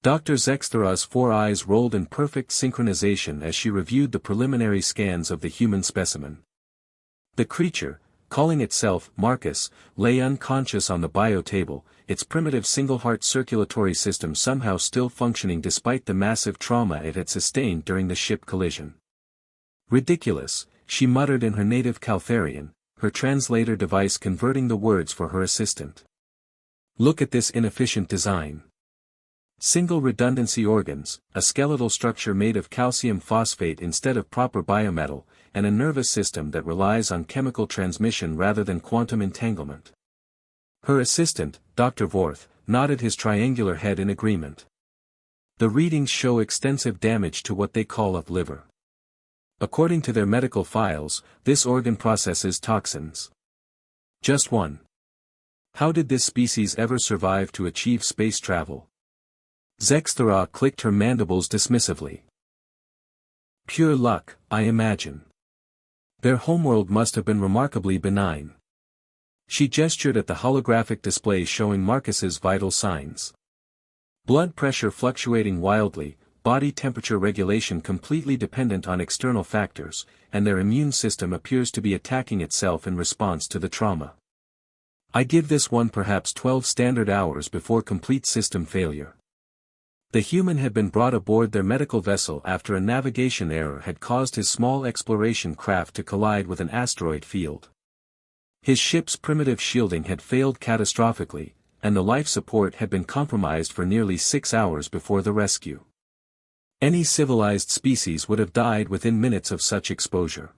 Dr. Zexthera's 4 eyes rolled in perfect synchronization as she reviewed the preliminary scans of the human specimen. The creature, calling itself Marcus, lay unconscious on the bio table, its primitive single-heart circulatory system somehow still functioning despite the massive trauma it had sustained during the ship collision. Ridiculous, she muttered in her native Caltharian, her translator device converting the words for her assistant. Look at this inefficient design. Single redundancy organs, a skeletal structure made of calcium phosphate instead of proper biometal, and a nervous system that relies on chemical transmission rather than quantum entanglement. Her assistant, Dr. Vorth, nodded his triangular head in agreement. The readings show extensive damage to what they call a liver. According to their medical files, this organ processes toxins. Just one. How did this species ever survive to achieve space travel? Zexthera clicked her mandibles dismissively. Pure luck, I imagine. Their homeworld must have been remarkably benign. She gestured at the holographic display showing Marcus's vital signs. Blood pressure fluctuating wildly, body temperature regulation completely dependent on external factors, and their immune system appears to be attacking itself in response to the trauma. I give this one perhaps 12 standard hours before complete system failure. The human had been brought aboard their medical vessel after a navigation error had caused his small exploration craft to collide with an asteroid field. His ship's primitive shielding had failed catastrophically, and the life support had been compromised for nearly 6 hours before the rescue. Any civilized species would have died within minutes of such exposure.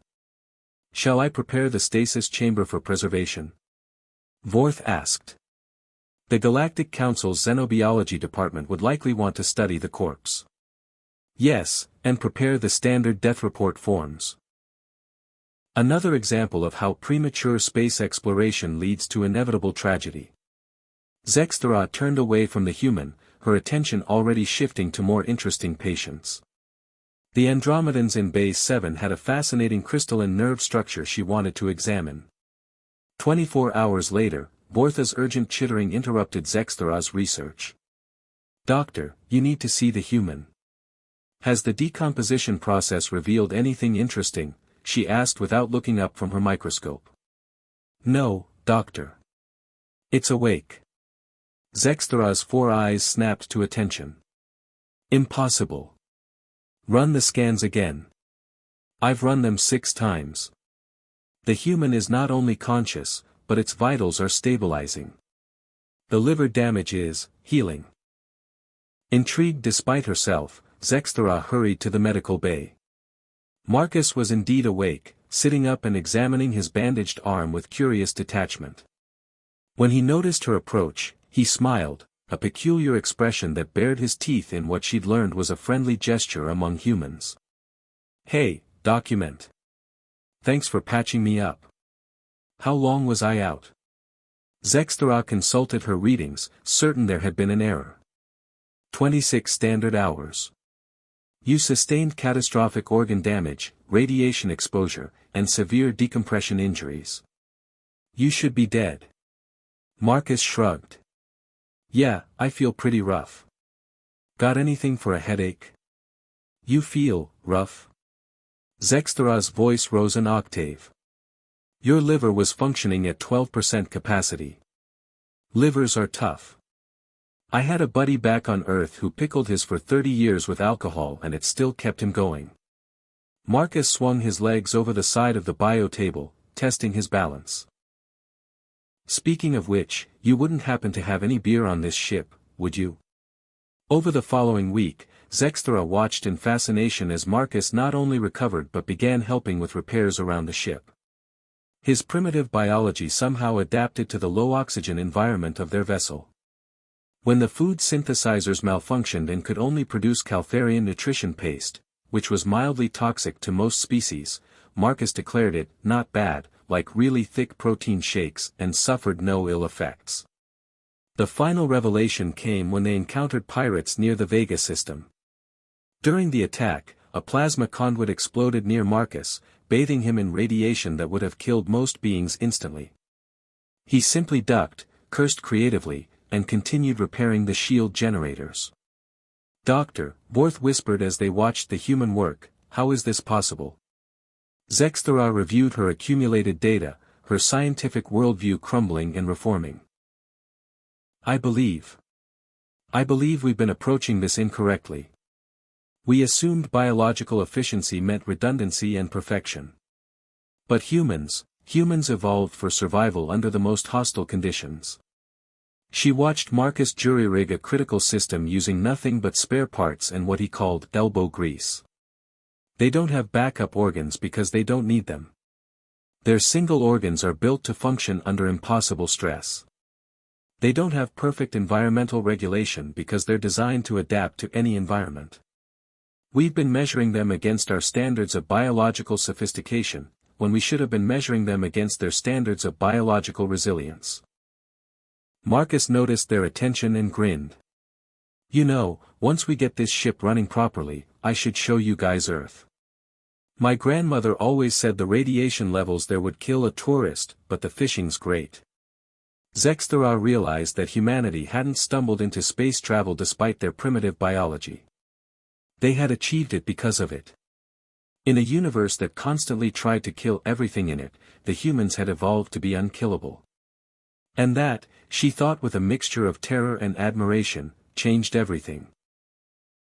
Shall I prepare the stasis chamber for preservation? Vorth asked. The Galactic Council's Xenobiology Department would likely want to study the corpse. Yes, and prepare the standard death report forms. Another example of how premature space exploration leads to inevitable tragedy. Zexthera turned away from the human, her attention already shifting to more interesting patients. The Andromedans in Bay 7 had a fascinating crystalline nerve structure she wanted to examine. 24 hours later, Vortha's urgent chittering interrupted Zexthera's research. Doctor, you need to see the human. Has the decomposition process revealed anything interesting? She asked without looking up from her microscope. No, doctor. It's awake. Zexthera's 4 eyes snapped to attention. Impossible. Run the scans again. I've run them 6 times. The human is not only conscious, but its vitals are stabilizing. The liver damage is healing. Intrigued despite herself, Zexthera hurried to the medical bay. Marcus was indeed awake, sitting up and examining his bandaged arm with curious detachment. When he noticed her approach, he smiled, a peculiar expression that bared his teeth in what she'd learned was a friendly gesture among humans. Hey, document. Thanks for patching me up. How long was I out? Zexthera consulted her readings, certain there had been an error. 26 standard hours. You sustained catastrophic organ damage, radiation exposure, and severe decompression injuries. You should be dead. Marcus shrugged. Yeah, I feel pretty rough. Got anything for a headache? You feel rough? Zexthera's voice rose an octave. Your liver was functioning at 12% capacity. Livers are tough. I had a buddy back on Earth who pickled his for 30 years with alcohol and it still kept him going. Marcus swung his legs over the side of the bio table, testing his balance. Speaking of which, you wouldn't happen to have any beer on this ship, would you? Over the following week, Zexthera watched in fascination as Marcus not only recovered but began helping with repairs around the ship. His primitive biology somehow adapted to the low-oxygen environment of their vessel. When the food synthesizers malfunctioned and could only produce Caltharian nutrition paste, which was mildly toxic to most species, Marcus declared it not bad, like really thick protein shakes, and suffered no ill effects. The final revelation came when they encountered pirates near the Vega system. During the attack, a plasma conduit exploded near Marcus, bathing him in radiation that would have killed most beings instantly. He simply ducked, cursed creatively, and continued repairing the shield generators. Doctor, Borth whispered as they watched the human work, how is this possible? Zexthara reviewed her accumulated data, her scientific worldview crumbling and reforming. I believe we've been approaching this incorrectly. We assumed biological efficiency meant redundancy and perfection. But humans evolved for survival under the most hostile conditions. She watched Marcus jury-rig a critical system using nothing but spare parts and what he called elbow grease. They don't have backup organs because they don't need them. Their single organs are built to function under impossible stress. They don't have perfect environmental regulation because they're designed to adapt to any environment. We've been measuring them against our standards of biological sophistication, when we should have been measuring them against their standards of biological resilience. Marcus noticed their attention and grinned. You know, once we get this ship running properly, I should show you guys Earth. My grandmother always said the radiation levels there would kill a tourist, but the fishing's great. Zexthara realized that humanity hadn't stumbled into space travel despite their primitive biology. They had achieved it because of it. In a universe that constantly tried to kill everything in it, the humans had evolved to be unkillable. And that, she thought with a mixture of terror and admiration, changed everything.